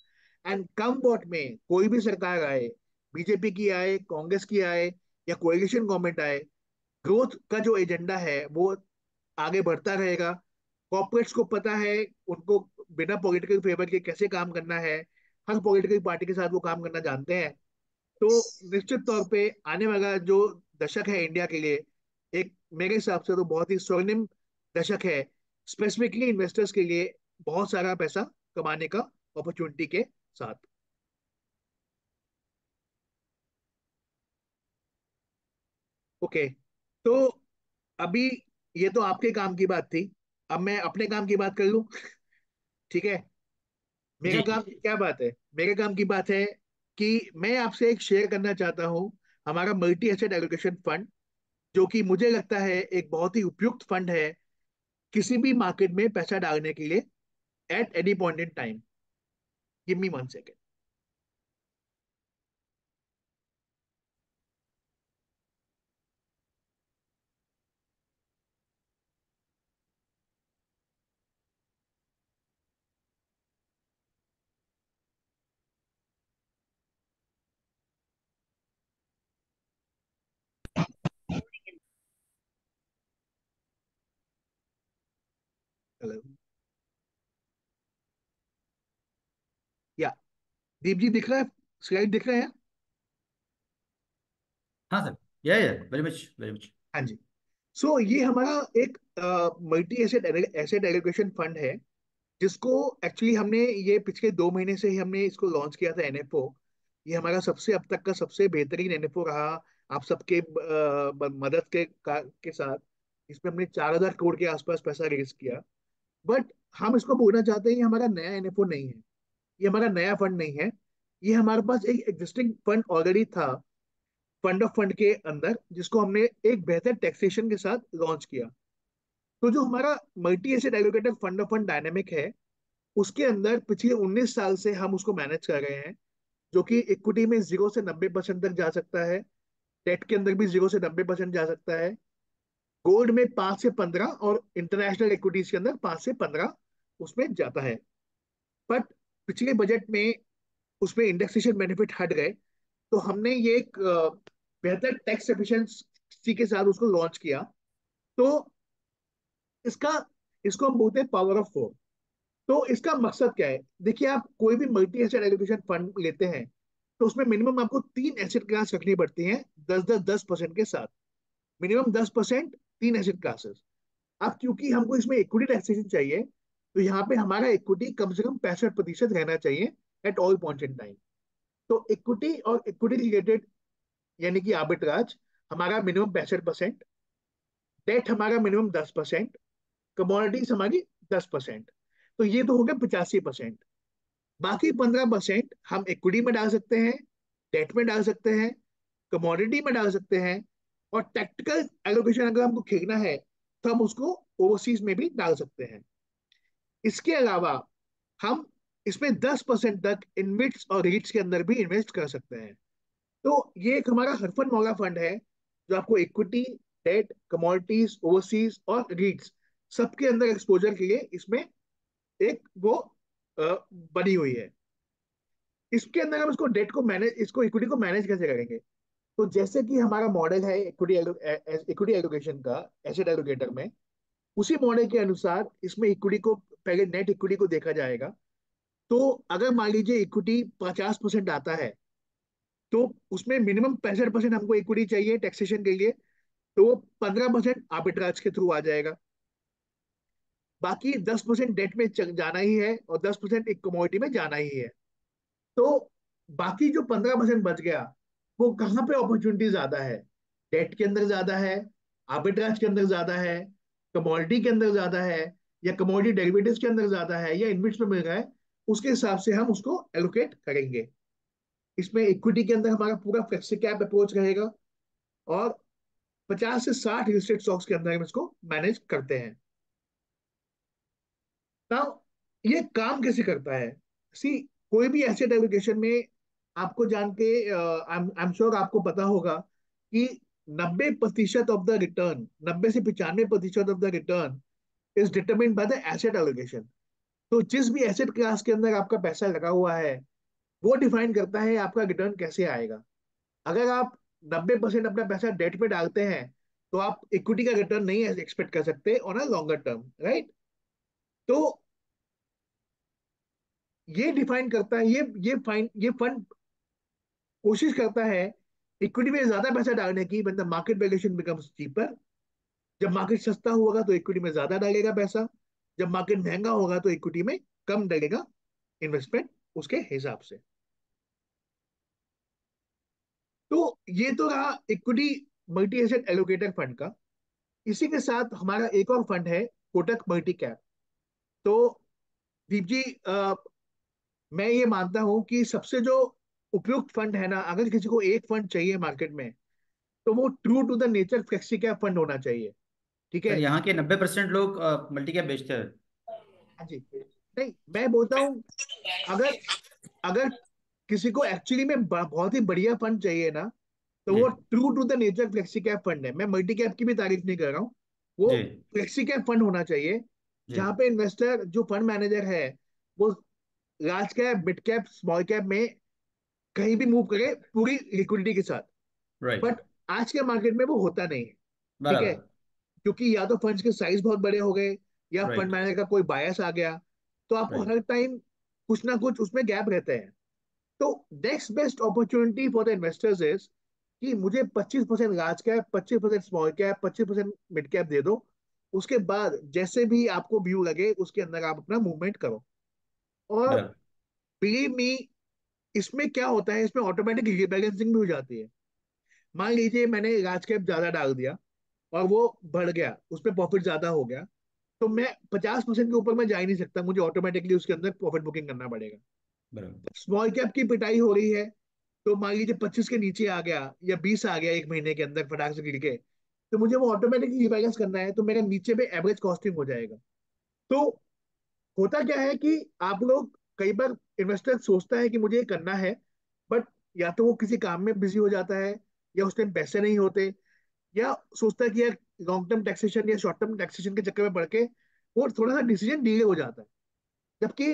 And come what में कोई भी सरकार आए, बीजेपी की आए, कांग्रेस की आए, या कोएलिशन गवर्नमेंट आए, ग्रोथ का जो एजेंडा है वो आगे बढ़ता रहेगा। कॉर्पोरेट्स को पता है उनको बिना पॉलिटिकल फेवर के कैसे काम करना है, हर पॉलिटिकल पार्टी के साथ वो काम करना जानते हैं। तो निश्चित तौर पे आने वाला जो दशक है इंडिया के लिए, एक मेरे हिसाब से तो बहुत ही स्वर्णिम दशक है, स्पेसिफिकली इन्वेस्टर्स के लिए, बहुत सारा पैसा कमाने का अपॉर्चुनिटी के साथ। ओके। तो अभी ये तो आपके काम की बात थी, अब मैं अपने काम की बात कर लूं। ठीक है। मेरा जी काम की क्या बात है? मेरे काम की बात है कि मैं आपसे एक शेयर करना चाहता हूं, हमारा मल्टी एसेट एलोकेशन फंड, जो कि मुझे लगता है एक बहुत ही उपयुक्त फंड है किसी भी मार्केट में पैसा डालने के लिए, at any point in time. Give me 1 second. Hello. या दीप जी, दिख रहा है? स्लाइड दिख रहे हैं? हाँ सर, या वेरी मच वेरी मच। हाँ जी। सो ये हमारा एक multi asset asset allocation fund है, जिसको एक्चुअली हमने ये पिछले 2 महीने से ही हमने इसको लॉन्च किया था, एनएफओ। ये हमारा सबसे अब तक का सबसे बेहतरीन एनएफओ रहा, आप सबके मदद के साथ। इसमें हमने 4,000 करोड़ के आसपास पैसा रेज किया। बट हम इसको बोलना चाहते हैं, ये हमारा नया एनएफओ नहीं है, ये हमारा नया फंड नहीं है। ये हमारे पास एक एग्जिस्टिंग फंड ऑलरेडी था, फंड ऑफ फंड के अंदर, जिसको हमने एक बेहतर टैक्सेशन के साथ लॉन्च किया। तो जो हमारा multi asset allocated fund of fund dynamic है, उसके अंदर पिछले 19 साल से हम उसको मैनेज कर रहे हैं, जो कि इक्विटी में 0 से 90% तक जा सकता है, डेट के अंदर भी 0 से 90% जा सकता है, गोल्ड में 5 से 15, और इंटरनेशनल इक्विटीज के अंदर 5 से 15 उसमें जाता है। बट पिछले बजट में उसमें इंडेक्सेशन बेनिफिट हट गए, तो हमने ये एक बेहतर टैक्स एफिशिएंसी के साथ उसको लॉन्च किया। तो इसका इसको हम बोलते हैं पावर ऑफ फोर। तो इसका मकसद क्या है? देखिए, आप कोई भी मल्टी एसेट एलोकेशन फंड लेते हैं तो उसमें मिनिमम आपको 3 एसेट क्लास रखनी पड़ती हैं, 10-10-10% के साथ। Minimum 10%, 3 asset classes. अब क्योंकि हमको इसमें इक्विटी टैक्सेशन चाहिए, तो यहाँ पे हमारा इक्विटी कम से कम 65% रहना चाहिए at all point in time. तो इक्विटी और इक्विटी रिलेटेड यानी कि आर्बिट्राज हमारा मिनिमम 65%, डेट हमारा मिनिमम 10%, कमोडिटीज हमारी 10%। तो ये तो हो गया 85%। बाकी 15% हम इक्विटी में डाल सकते हैं, डेट में डाल सकते हैं, कमोडिटी में डाल सकते हैं, और टैक्टिकल एलोकेशन अगर हमको खींचना है तो हम उसको ओवरसीज में भी डाल सकते हैं। इसके अलावा हम इसमें 10% तक इनविट्स और रीट्स के अंदर भी इन्वेस्ट कर सकते हैं। तो ये एक हमारा हरफन मौला फंड है जो आपको इक्विटी, डेट, कमोडिटीज, ओवरसीज और रीट्स सबके अंदर एक्सपोजर के लिए इसमें एक वो बनी हुई है। इसके अंदर हम इसको इक्विटी को मैनेज कैसे करेंगे? तो जैसे कि हमारा मॉडल है इक्विटी एलोकेशन का एसेट एलोकेटर में, उसी मॉडल के अनुसार इसमें इक्विटी को पहले नेट इक्विटी को देखा जाएगा। तो अगर मान लीजिए इक्विटी 50% आता है, तो उसमें मिनिमम 65% हमको इक्विटी चाहिए टैक्सेशन के लिए, तो वो 15% आर्बिट्राज के थ्रू आ जाएगा। बाकी 10% डेट में जाना ही है और 10% एक कमोडिटी में जाना ही है। तो बाकी जो 15% बच गया, वो कहाँ पे अपॉर्चुनिटी ज्यादा है? डेट के अंदर ज्यादा है, आर्बिट्राज के अंदर ज्यादा है, कमोडिटी के अंदर ज्यादा है, या कमोडिटी डेरिवेटिव्स के अंदर ज्यादा है, या इन्वेस्ट में मिल रहा है, उसके हिसाब से हम उसको एलोकेट करेंगे। इसमें इक्विटी के अंदर हमारा पूरा फ्लेक्सी कैप अप्रोच रहेगा, और 50 से 60 लिस्टेड स्टॉक्स के अंदर हम इसको मैनेज करते हैं। नाउ ये काम कैसे करता है? सी, कोई भी एसेट एलोकेशन में आपको जान के आई एम श्योर आपको पता होगा कि 90% ऑफ द रिटर्न, 90 से 95% of the return is determined by the asset allocation. तो जिस भी एसेट क्लास के अंदर आपका पैसा लगा हुआ है, वो डिफाइन करता है आपका रिटर्न कैसे आएगा। अगर आप 90% अपना पैसा डेट पे डालते हैं, तो आप इक्विटी का रिटर्न नहीं एक्सपेक्ट कर सकते on a longer term, right? तो ये डिफाइन करता है, ये फंड कोशिश करता है इक्विटी में ज्यादा पैसा डालने की, मतलब मार्केट वैल्यूएशन बिकम्स चीपर। जब मार्केट सस्ता होगा तो इक्विटी में ज्यादा डालेगा पैसा, जब मार्केट महंगा होगा तो इक्विटी में कम डालेगा इन्वेस्टमेंट उसके हिसाब से। तो ये तो रहा equity multi asset allocator fund का। इसी के साथ हमारा एक और फंड है, कोटक मल्टी कैप। तो दीप जी, मैं ये मानता हूं कि सबसे जो उपयुक्त फंड है ना, अगर किसी को एक फंड चाहिए मार्केट में, तो वो true to the nature flexi cap fund होना चाहिए। ठीक सर है? यहाँ के 90% लोग मल्टी कैप बेचते हैं। हाँ जी। नहीं, मैं बोलता हूँ, अगर अगर किसी को एक्चुअली में बहुत ही बढ़िया फंड चाहिए ना, तो जी वो true to the nature flexi cap fund है। मैं मल्टी कैप की भी तारीफ नहीं कर रहा हूँ। वो जी फ्लेक्सी कैप फंड होना चाहिए, जी जहाँ पे इन्वेस्टर जो फंड मैनेजर है, वो large cap, mid cap, small cap में कहीं भी मूव करे पूरी लिक्विडिटी के साथ। राइट। बट आज के मार्केट में वो होता नहीं है। ठीक है? बराबर। क्योंकि या तो फंड्स के साइज बहुत बड़े हो गए, या फंड राइट मैनेजर का कोई बायस आ गया, तो आपको राइट हर टाइम कुछ ना कुछ उसमें गैप रहते हैं। तो next best opportunity for the investors is कि मुझे 25% large cap, 25% small cap, 25% mid cap दे दो। उसके बाद जैसे भी आपको व्यू लगे उसके अंदर आप अपना मूवमेंट करो। और बराबर। बिलीव मी, इसमें क्या होता है, इसमें ऑटोमेटिक रीबैलेंसिंग भी हो जाती है। मान लीजिए मैंने लार्ज कैप ज्यादा डाल दिया और वो बढ़ गया, उसमें प्रॉफिट ज्यादा हो गया, तो मैं 50% के ऊपर मैं जा ही नहीं सकता, मुझे ऑटोमेटिकली उसके अंदर प्रॉफिट बुकिंग करना पड़ेगा। बराबर। स्मॉल कैप की पिटाई हो रही है, तो मान लीजिए 25 के नीचे आ गया या 20 आ गया एक महीने के अंदर फटाक से गिर के, तो मुझे वो ऑटोमेटिकली रिबैलेंस करना है, तो मेरा नीचे पे एवरेज कॉस्टिंग हो जाएगा। तो होता क्या है कि आप लोग कई बार, इन्वेस्टर सोचता है कि मुझे ये करना है, बट या तो वो किसी काम में बिजी हो जाता है, या उस टाइम पैसे नहीं होते, या सोचता है कि यार लॉन्ग टर्म टैक्सेशन या शॉर्ट टर्म टैक्सेशन के चक्कर में पड़ के वो थोड़ा सा डिसीजन डिले हो जाता है। जबकि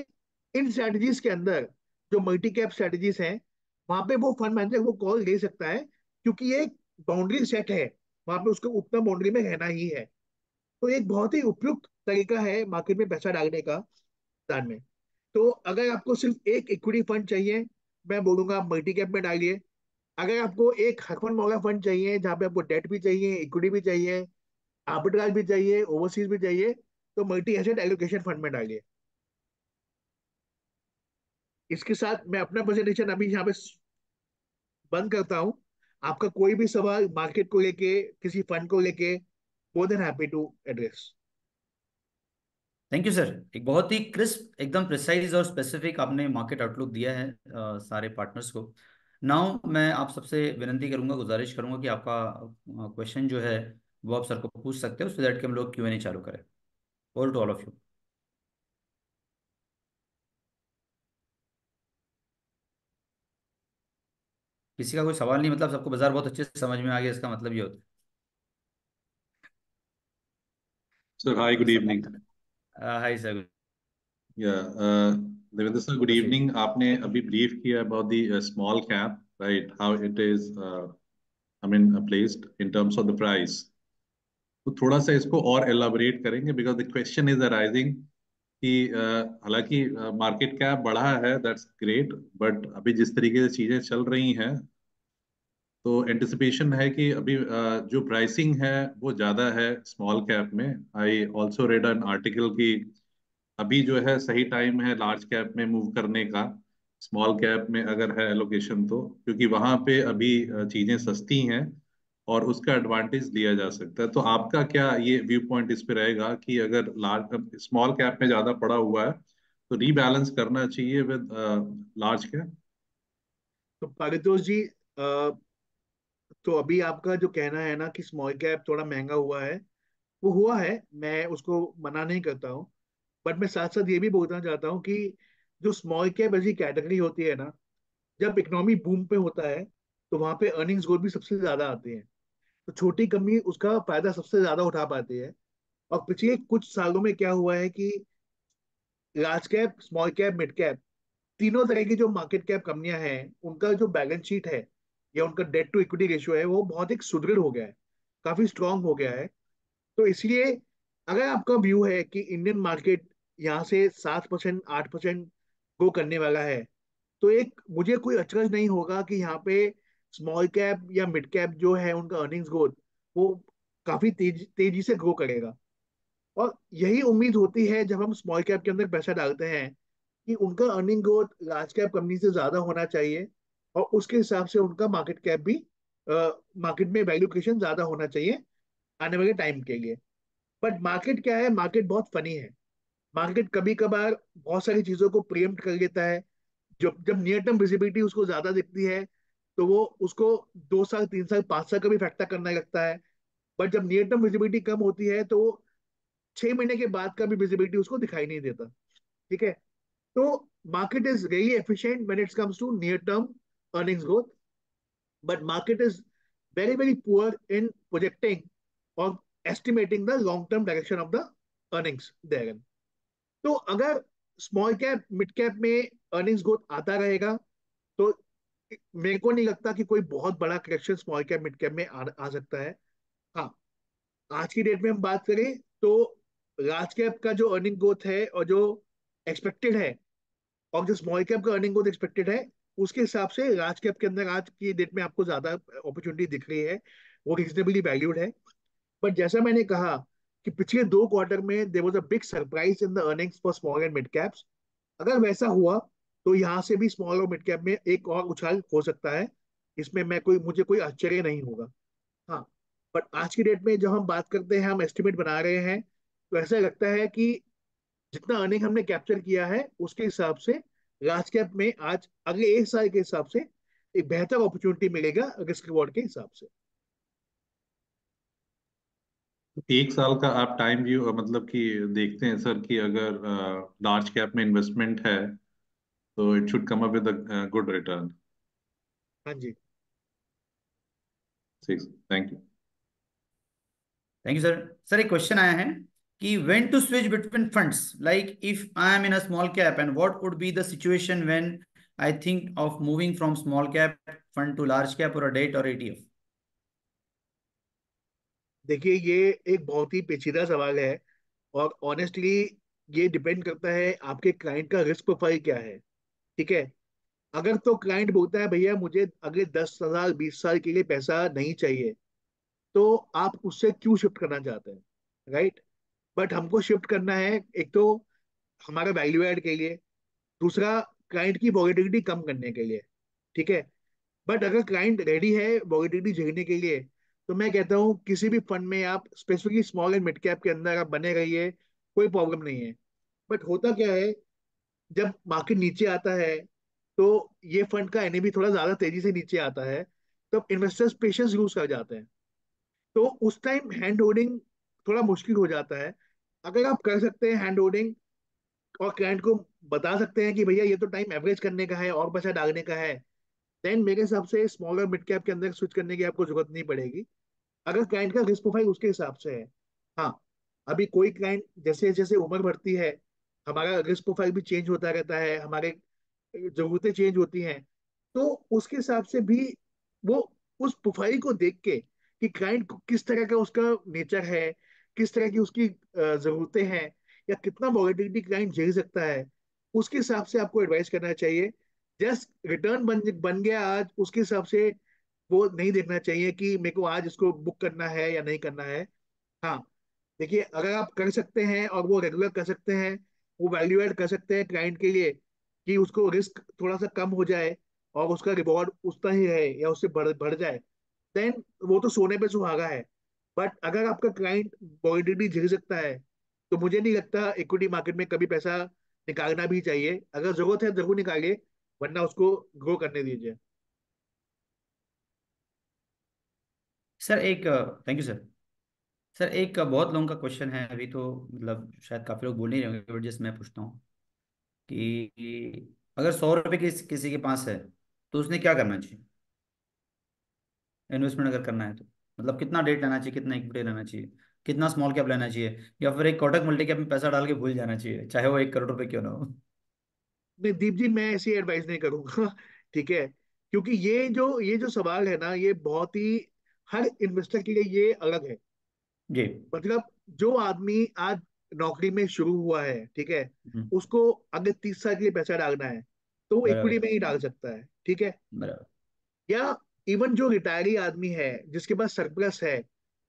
इन स्ट्रेटजीज के अंदर जो मल्टी कैप स्ट्रेटजीज हैं, वहां पे वो फंड मैनेजर वो कॉल ले सकता है, क्योंकि ये एक बाउंड्री सेट है, वहां पे उसको उतना बाउंड्री में रहना ही है। तो एक बहुत ही उपयुक्त तरीका है मार्केट में पैसा डालने का दान में। तो अगर आपको सिर्फ एक इक्विटी फंड चाहिए, मैं बोलूंगा आप मल्टी कैप में डालिए। अगर आपको एक हरफन मौला फंड चाहिए जहाँ पे आपको डेट भी चाहिए, इक्विटी भी चाहिए, आर्बिट्राज भी चाहिए, ओवरसीज भी चाहिए, तो मल्टी एसेट एलोकेशन फंड में डालिए। इसके साथ मैं अपना प्रेजेंटेशन अभी यहाँ पे बंद करता हूँ। आपका कोई भी सवाल मार्केट को लेके, किसी फंड को लेके, more than happy to address. Thank you sir. एक बहुत ही क्रिस्प, एकदम प्रिसाइज और स्पेसिफिक आपने मार्केट आउटलुक दिया है सारे पार्टनर्स को। नाउ मैं आप सबसे विनती करूंगा, गुजारिश करूंगा कि आपका क्वेश्चन जो है वो आप सर को पूछ सकते हो, सो दैट कि हम लोग Q&A चालू करें। Over to all of you. किसी का कोई सवाल नहीं, मतलब सबको बाजार बहुत अच्छे से समझ में आ गया, इसका मतलब ये होता Sir, hi, good evening. है। Hi sir. Yeah, Devendra sir, good proceed. evening. आपने अभी brief किया about the small cap, right? How it is, placed in terms of the price. तो थोड़ा सा इसको और elaborate करेंगे because the question is arising कि हालांकि market cap बढ़ा है, that's great, but अभी जिस तरीके से चीजें चल रही हैं, तो एंटिसिपेशन है कि अभी जो प्राइसिंग है वो ज्यादा है स्मॉल कैप में। I also red an article कि अभी जो है सही टाइम है लार्ज कैप में मूव करने का, स्मॉल कैप में अगर है एलोकेशन तो, क्योंकि वहां पे अभी चीजें सस्ती हैं और उसका एडवांटेज लिया जा सकता है। तो आपका क्या ये व्यू पॉइंट इस पे रहेगा कि अगर लार्ज स्मॉल कैप में ज्यादा पड़ा हुआ है तो रीबैलेंस करना चाहिए विद लार्ज कैप? तो पारितोष जी, तो अभी आपका जो कहना है ना कि स्मॉल कैप थोड़ा महंगा हुआ है, वो हुआ है, मैं उसको मना नहीं करता हूँ। बट मैं साथ साथ ये भी बोलना चाहता हूँ कि जो स्मॉल कैप ऐसी कैटेगरी होती है ना, जब इकोनॉमी बूम पे होता है तो वहां पे अर्निंग्स ग्रोथ भी सबसे ज्यादा आती है। तो छोटी कंपनी उसका फायदा सबसे ज्यादा उठा पाती है। और पिछले कुछ सालों में क्या हुआ है कि large cap, small cap, mid cap, तीनों तरह की जो मार्केट कैप कंपनियां हैं, उनका जो बैलेंस शीट है या उनका डेट टू इक्विटी रेशियो है, वो बहुत एक सुदृढ़ हो गया है, काफी स्ट्रांग हो गया है। तो इसलिए अगर आपका व्यू है कि इंडियन मार्केट यहाँ से 7%, 8% ग्रो करने वाला है, तो एक मुझे कोई अचरज नहीं होगा कि यहाँ पे स्मॉल कैप या मिड कैप जो है उनका अर्निंग्स ग्रोथ वो काफी तेजी से ग्रो करेगा। और यही उम्मीद होती है जब हम स्मॉल कैप के अंदर पैसा डालते हैं, कि उनका earning growth large cap company से ज्यादा होना चाहिए, और उसके हिसाब से उनका मार्केट कैप भी, मार्केट में वैल्यूएशन ज्यादा होना चाहिए आने वाले टाइम के लिए। बट मार्केट क्या है, मार्केट बहुत फनी है। मार्केट कभी कभार बहुत सारी चीजों को प्रियम्प्ट कर लेता है। जब जब नियर टर्म विजिबिलिटी उसको ज्यादा दिखती है, तो वो उसको 2 साल, 3 साल, 5 साल का भी फैक्टर करने लगता है। बट जब नियर टर्म विजिबिलिटी कम होती है, तो वो 6 महीने के बाद का भी विजिबिलिटी उसको दिखाई नहीं देता। ठीक है। तो market is really efficient when it comes to near term earnings growth, but market is very very poor in projecting or estimating the long term direction of the earnings therein. तो अगर small cap, mid cap में earnings growth आता रहेगा, तो मेरे को नहीं लगता कि कोई बहुत बड़ा correction small cap, mid cap में आ सकता है। हाँ, आज की डेट में हम बात करें तो लार्ज कैप का जो अर्निंग ग्रोथ है और जो एक्सपेक्टेड है, और जो स्मॉल कैप का अर्निंग ग्रोथ एक्सपेक्टेड है, उसके हिसाब से लार्ज कैप के अंदर आज की डेट में आपको ज्यादा अपॉर्चुनिटी दिख रही है, वो रीजनेबली वैल्यूड है। बट जैसा मैंने कहा कि पिछले 2 क्वार्टर में there was a big surprise in the earnings for small and mid caps. अगर वैसा हुआ तो यहाँ से भी स्मॉल और मिड कैप में एक और उछाल हो सकता है। इसमें मुझे कोई आश्चर्य नहीं होगा। हाँ, बट आज की डेट में जब हम बात करते हैं, हम एस्टिमेट बना रहे हैं, तो ऐसा लगता है कि जितना अर्निंग हमने कैप्चर किया है उसके हिसाब से लार्ज कैप में आज अगले 1 साल के हिसाब से एक बेहतर अपॉर्चुनिटी मिलेगा रिस्क रिवॉर्ड के हिसाब से। एक साल का आप टाइम व्यू मतलब कि देखते हैं सर कि अगर लार्ज कैप में इन्वेस्टमेंट है तो it should come up with a good return. हाँ जी। ठीक, thank you. Thank you sir. Sir एक क्वेश्चन आया है कि when to switch between funds, like if I am in a small cap, and what would be the situation when I think of moving from small cap fund to large cap or a debt or ETF? देखिए, ये एक बहुत ही पेचीदा सवाल है, और honestly ये depend करता है आपके क्लाइंट का रिस्क प्रोफाइल क्या है। ठीक है। अगर तो क्लाइंट बोलता है भैया मुझे अगले 10 साल 20 साल के लिए पैसा नहीं चाहिए, तो आप उससे क्यों शिफ्ट करना चाहते हैं, राइट। बट हमको शिफ्ट करना है, एक तो हमारा वैल्यू ऐड के लिए, दूसरा क्लाइंट की वॉलेटिलिटी कम करने के लिए। ठीक है। बट अगर क्लाइंट रेडी है वॉलेटिलिटी झेलने के लिए, तो मैं कहता हूँ किसी भी फंड में आप specifically small and mid cap के अंदर आप बने रहिए, कोई प्रॉब्लम नहीं है। बट होता क्या है, जब मार्केट नीचे आता है, तो ये फंड का एनएवी थोड़ा ज्यादा तेजी से नीचे आता है, तब इन्वेस्टर्स पेशेंस यूज कर जाते हैं। तो उस टाइम हैंड होल्डिंग थोड़ा मुश्किल हो जाता है। अगर आप कर सकते हैं हैंड होल्डिंग, और क्लाइंट को बता सकते हैं कि भैया ये तो टाइम एवरेज करने का है और पैसा डालने का है, देन मेरे हिसाब से स्मॉल और मिड कैप के अंदर स्विच करने की आपको जरूरत नहीं पड़ेगी, अगर क्लाइंट का रिस्क प्रोफाइल उसके हिसाब से है। हाँ, अभी कोई क्लाइंट जैसे जैसे उम्र बढ़ती है, हमारा रिस्क प्रोफाइल भी चेंज होता रहता है, हमारे जरूरतें चेंज होती हैं, तो उसके हिसाब से भी वो उस प्रोफाइल को देख के कि क्लाइंट को किस तरह का उसका नेचर है, किस तरह की उसकी जरूरतें हैं, या कितना वॉलेटिलिटी क्लाइंट झेल सकता है, उसके हिसाब से आपको एडवाइस करना चाहिए। जस्ट रिटर्न बन बन गया आज, उसके हिसाब से वो नहीं देखना चाहिए कि मेरे को आज इसको बुक करना है या नहीं करना है। हाँ, देखिए, अगर आप कर सकते हैं और वो रेगुलर कर सकते हैं, वो वैल्यू ऐड कर सकते हैं क्लाइंट के लिए, कि उसको रिस्क थोड़ा सा कम हो जाए और उसका रिवॉर्ड उतना ही रहे या उससे बढ़ बढ़ जाए, देन वो तो सोने पे सुहागा है। बट अगर आपका क्लाइंट वॉलिडिटी झेल सकता है, तो मुझे नहीं लगता इक्विटी मार्केट में कभी पैसा निकालना भी चाहिए। अगर जरूरत है जरूर निकालिए, वरना उसको ग्रो करने दीजिए। सर एक, थैंक यू सर। सर एक बहुत लोगों का क्वेश्चन है अभी तो, मतलब शायद काफी लोग बोल नहीं रहे होंगे, बट जस्ट मैं पूछता हूँ कि अगर 100 रुपए किसी के पास है, तो उसने क्या करना चाहिए इन्वेस्टमेंट अगर करना है तो? मतलब कितना डेट लेना चाहिए, कितना इक्विटी लेना चाहिए, कितना स्मॉल कैप लेना चाहिए, या फिर एक कोटक मल्टी कैप में पैसा डाल के भूल जाना चाहिए, चाहे वो 1 करोड़ रुपए क्यों ना हो? नहीं दीप जी, मैं ऐसी एडवाइस नहीं करूंगा। ठीक है। क्योंकि ये जो सवाल है ना, ये बहुत ही, हर इन्वेस्टर के लिए ये अलग है। जी। मतलब जो आदमी आज नौकरी में शुरू हुआ है, ठीक है, हम्म, उसको अगर 30 साल के लिए पैसा डालना है, तो वो इक्विटी बराबर में ही डाल सकता है। ठीक है। बराबर। या इवन जो रिटायरी आदमी है, जिसके पास सरप्लस है,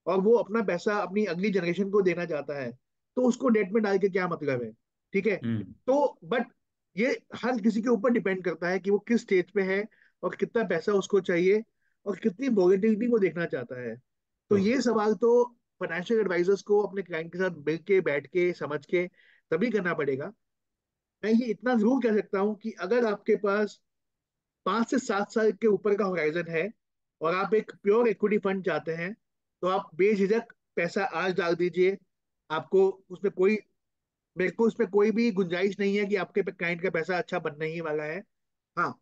और वो अपना पैसा अपनी अगली जनरेशन को देना चाहता है, तो उसको डेट में डाल के क्या मतलब है। ठीक है। हम्म। तो बट ये हर किसी के ऊपर डिपेंड करता है कि वो किस स्टेज पे है, और कितना पैसा उसको चाहिए, और कितनी वॉलेटिलिटी वो देखना चाहता है। तो तो ये सवाल तो फाइनेंशियल एडवाइजर्स को अपने क्लाइंट के साथ मिल के बैठ के समझ के तभी करना पड़ेगा। मैं ये इतना जरूर कह सकता हूँ कि अगर आपके पास 5 से 7 साल के ऊपर का होराइजन है, और आप एक प्योर इक्विटी फंड चाहते हैं, तो आप बेझिझक पैसा आज डाल दीजिए। आपको उसमें कोई मेरे को उसमें कोई भी गुंजाइश नहीं है कि आपके क्लाइंट का पैसा अच्छा बनने ही वाला है। हाँ,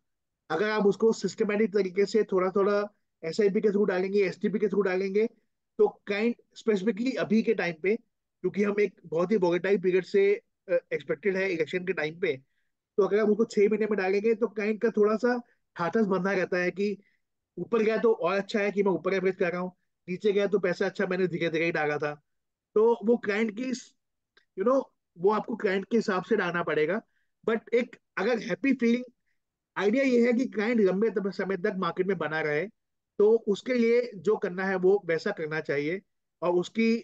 अगर आप उसको सिस्टमेटिक तरीके से थोड़ा थोड़ा एसआईपी के थ्रू डालेंगे, एसटीपी के थ्रू डालेंगे, तो क्लाइंट स्पेसिफिकली अभी के टाइम पे, क्योंकि हम एक बहुत ही वोलेटाइल पीरियड से एक्सपेक्टेड है इलेक्शन के टाइम पे, तो अगर आप उसको 6 महीने में डालेंगे, तो क्लाइंट का थोड़ा सा ठाठस बंधा रहता है कि ऊपर गया तो और अच्छा है कि मैं ऊपर एवरेज कर रहा हूँ, नीचे गया तो पैसा अच्छा मैंने धीरे धीरे ही डाला था। तो वो क्लाइंट की, यू नो वो आपको क्लाइंट के हिसाब से डालना पड़ेगा। बट एक अगर हैप्पी फीलिंग, आइडिया ये है कि क्लाइंट लंबे समय तक मार्केट में बना रहे, तो उसके लिए जो करना है वो वैसा करना चाहिए, और उसकी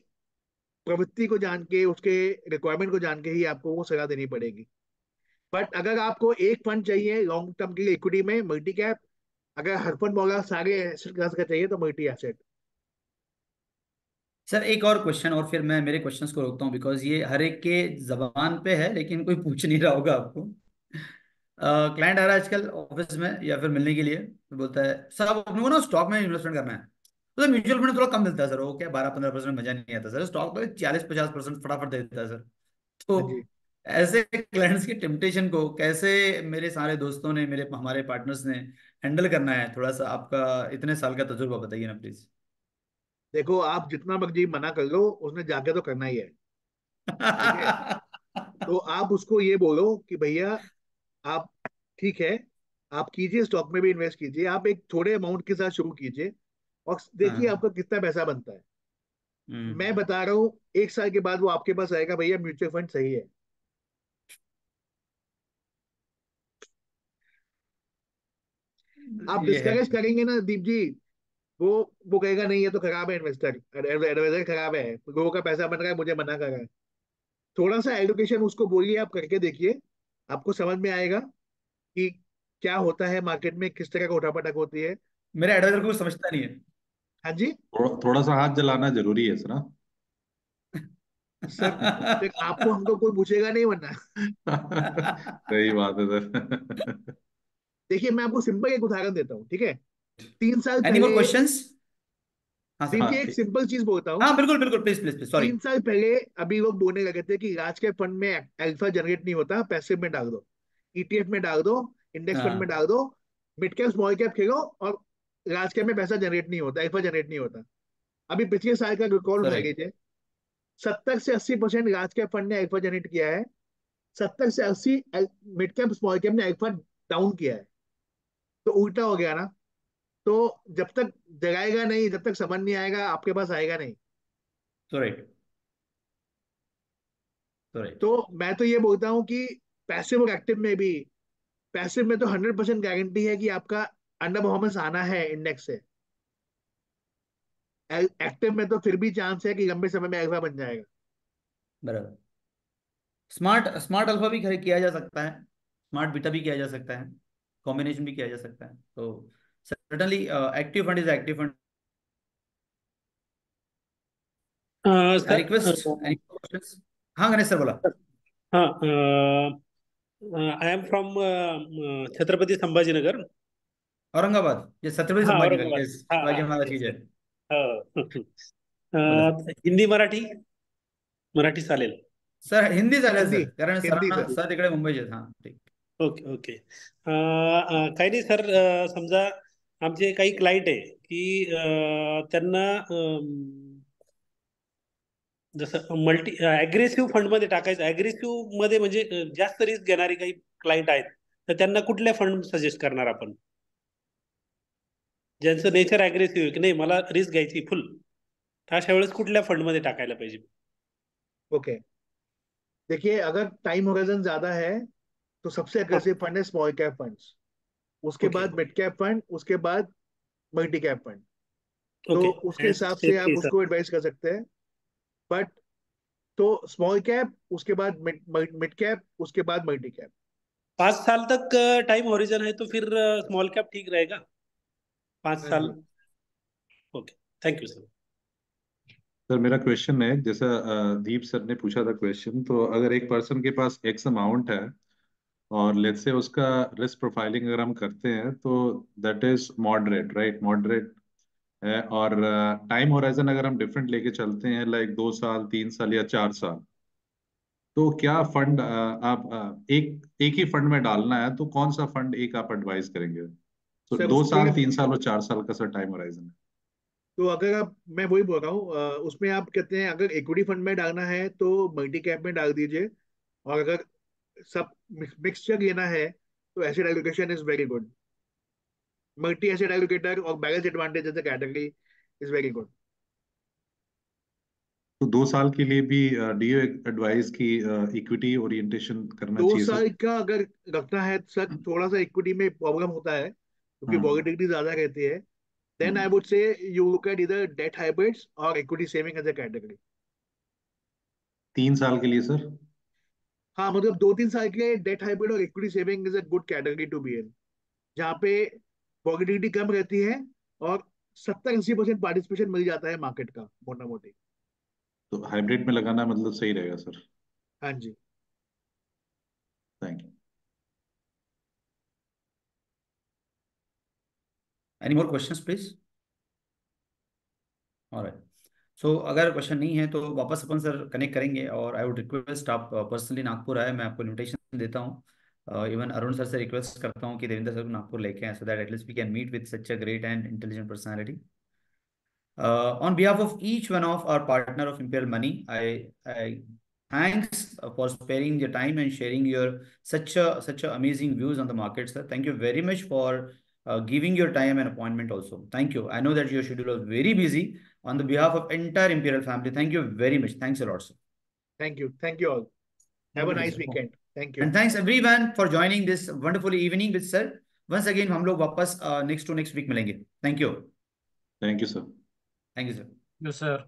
प्रवृत्ति को जान के, उसके रिक्वायरमेंट को जान के ही आपको वो सलाह देनी पड़ेगी। बट अगर आपको एक फंड चाहिए लॉन्ग टर्म के लिए इक्विटी में मल्टी कैप, अगर हर फंड मौला सारे एसेट क्लास का चाहिए, तो मल्टी एसेट। सर एक और क्वेश्चन, और फिर मैं मेरे क्वेश्चंस को रोकता हूँ, बिकॉज ये हर एक के जबान पे है लेकिन कोई पूछ नहीं रहा होगा आपको। क्लाइंट आ रहा है आजकल ऑफिस में या फिर मिलने के लिए, तो बोलता है सर आप अपने को ना स्टॉक में इन्वेस्टमेंट करना है, तो म्यूचुअल फंड में थोड़ा कम मिलता है सर, वो क्या 12-15% मजा नहीं आता सर, स्टॉक तो 40-50% फटाफट दे देता है सर। तो हाँ जी। ऐसे क्लाइंट्स की टेम्पटेशन को कैसे मेरे सारे दोस्तों ने, मेरे हमारे पार्टनर्स ने हैंडल करना है, थोड़ा सा आपका इतने साल का तजुर्बा बताइए ना प्लीज। देखो, आप जितना मर्जी मना कर लो, उसने जाके तो करना ही है। ठीक है, तो आप उसको ये बोलो कि भैया आप, ठीक है, आप कीजिए, स्टॉक में भी इन्वेस्ट कीजिए, आप एक थोड़े अमाउंट के साथ शुरू कीजिए और देखिए हाँ। आपका कितना पैसा बनता है। मैं हम्म। बता रहा हूँ 1 साल के बाद वो आपके पास आएगा, भैया म्यूचुअल फंड सही है। आप ये है। डिस्करेज करेंगे ना दीप जी, वो वो कहेगा नहीं ये तो खराब है, इन्वेस्टर एडवाइजर खराब है, लोगों का पैसा बन रहा है, मुझे मना कर रहा है। थोड़ा सा एडुकेशन उसको बोलिए, आप करके देखिए, आपको समझ में आएगा कि क्या होता है मार्केट में, किस तरह का उठापटक होती है। मेरा एडवाइजर को कुछ समझता नहीं है। हाँ जी थोड़ा सा हाथ जलाना जरूरी है सर, हाँ? सर, देख आपको हमको कोई पूछेगा नहीं वरना। सही बात है सर। देखिए मैं आपको सिंपल एक उदाहरण देता हूँ, ठीक है। 3 साल एनी मोर पहले, क्वेश्चंस? हाँ दीप सर। जी हाँ एक ठीक। सिंपल चीज बोलता हूँ। हाँ बिल्कुल बिल्कुल, प्लीज प्लीज प्लीज, सॉरी। 3 साल पहले अभी लोग बोलने लगे थे कि राज के फंड में अल्फा जनरेट नहीं होता, पैसिव में डाल दो, ईटीएफ में डाल दो, इंडेक्स फंड में हाँ। डाल दो, मिड कैप स्मॉल कैप खेलो, और राज कैप में पैसा जनरेट नहीं होता, अल्फा जनरेट नहीं होता। अभी पिछले साल का रिकॉर्ड उठा सॉरी। लीजिए, 70 से 80% राज कैप फंड ने अल्फा जनरेट किया है, 70 से 80 मिड कैप स्मॉल कैप ने अल्फा डाउन किया है। तो उल्टा हो गया ना। तो जब तक जगाएगा नहीं, जब तक समझ नहीं आएगा, आपके पास आएगा नहीं। सॉरी। सॉरी। तो मैं तो ये बोलता हूँ कि पैसिव और एक्टिव में भी, पैसिव में तो 100% गारंटी है कि आपका अंडर परफॉर्मेंस आना है इंडेक्स से। एक्टिव में तो फिर भी चांस है कि लंबे समय में अल्फा बन जाएगा। बराबर। स्मार्ट स्मार्ट अल्फा भी किया जा सकता है, स्मार्ट बीटा भी किया जा सकता है, कॉम्बिनेशन भी किया जा सकता है। तो certainly active fund is active fund. I sir, request any questions? हाँ गणेश सर बोला। हाँ, I am from Chhatrapati Sambhajinagar. Aurangabad, ये छत्रपति हाँ, संभाजी नगर, औरंगाबाद। यस, हाँ हाँ, शिवाजी महाराज की येस येस। जय। बोला सर। हिंदी मराठी, मराठी चालेल? सर हिंदी चालेल हिंदी, सर, कारण हिंदी सरांना सर। सर तिकडे मुंबईचे आहेत. हाँ ठीक. Okay okay. काही नाही सर, समजा आमचे काही क्लायंट आहे की त्यांना जसं मल्टी अग्रेसिव्ह फंडमध्ये टाकायचं, अग्रेसिव्ह मध्ये म्हणजे जास्त रिस्क घेणारे काही क्लायंट आहेत, तर त्यांना कुठल्या फंड सजेस्ट करणार आपण, ज्यांचं नेचर अग्रेसिव्ह आहे की नाही मला रिस्क घ्यायची फुल, तर अशा वेळेस कुठल्या फंडमध्ये टाकायला पाहिजे? ओके, देखिए अगर टाइम होराइजन ज्यादा है तो सबसे अग्रेसिव फंड है स्मॉल कैप फंड्स, उसके ओके बाद मिड कैप फंड, उसके बाद मल्टी कैप फंड। तो ओके. उसके हिसाब से आप सेफ्टी सर. उसको एडवाइस कर सकते हैं। बट तो स्मॉल कैप, उसके बाद मिड कैप, उसके बाद मल्टी कैप। 5 साल तक टाइम होरिजन है तो फिर स्मॉल कैप ठीक रहेगा? 5 साल. हाँ जी। Okay. Thank you sir. Sir मेरा क्वेश्चन है, जैसा दीप सर ने पूछा था क्वेश्चन, तो अगर एक पर्सन के पास एक्स अमाउंट है और लेट्स से उसका रिस्क प्रोफाइलिंग अगर हम करते हैं तो that is moderate, right? Moderate है। और टाइम होराइजन अगर हम डिफरेंट लेके चलते हैं, लाइक 2 साल, 3 साल या 4 साल, तो क्या फंड आप एक एक ही फंड में डालना है तो कौन सा फंड एक आप एडवाइस करेंगे? तो सर दो उसमें, साल 3 साल और 4 साल का सर टाइम होराइजन है। तो अगर आप, मैं वही बोल रहा हूँ, उसमें आप कहते हैं अगर इक्विटी फंड में डालना है तो मल्टी कैप में डाल दीजिए, और अगर सब मिक्सचर लेना है तो asset allocation is very good. Multi asset allocator और balance advantage as a category is very good. तो 2 साल के लिए भी डी यू एडवाइस की इक्विटी ओरिएंटेशन करना दो चाहिए सर? साल का अगर रखना है सर, थोड़ा सा इक्विटी में प्रॉब्लम होता है क्योंकि हम्म। वॉलेटिलिटी ज्यादा रहती है। Then I hmm. Would say you look at इधर डेट हाइब्रिड्स और equity saving as a category. 3 साल के लिए सर? हाँ मतलब 2-3 साल के लिए डेट हाइब्रिड और equity saving is a good category to be in, जहाँ पे वॉलेटिलिटी कम रहती है और 70-80% पार्टिसिपेशन मिल जाता है मार्केट का मोटा मोटी। तो हाइब्रिड में लगाना मतलब सही रहेगा सर? हाँ जी। Thank you. Any more questions please? All right. So अगर क्वेश्चन नहीं है तो वापस अपन सर कनेक्ट करेंगे, और आई वुड रिक्वेस्ट आप पर्सनली नागपुर आए, मैं आपको इनविटेशन देता हूँ। इवन अरुण सर से रिक्वेस्ट करता हूँ कि देवेंद्र सर को नागपुर लेके आए, so that at least we can meet with such a great and intelligent personality. On behalf of each one of our partner of Imperial Money, I Thanks for sparing your time and sharing your such a amazing views on the market, sir. Thank you very much for giving your time and appointment also. Thank you. I know that your schedule was very busy. On the behalf of entire Imperial family, thank you very much. Thanks a lot, sir. Thank you. Thank you all. Have a nice weekend. Thank you. And thanks everyone for joining this wonderful evening with sir. Once again, हम लोग वापस next week मिलेंगे. Thank you. Thank you, sir. Thank you, sir. Yes, sir.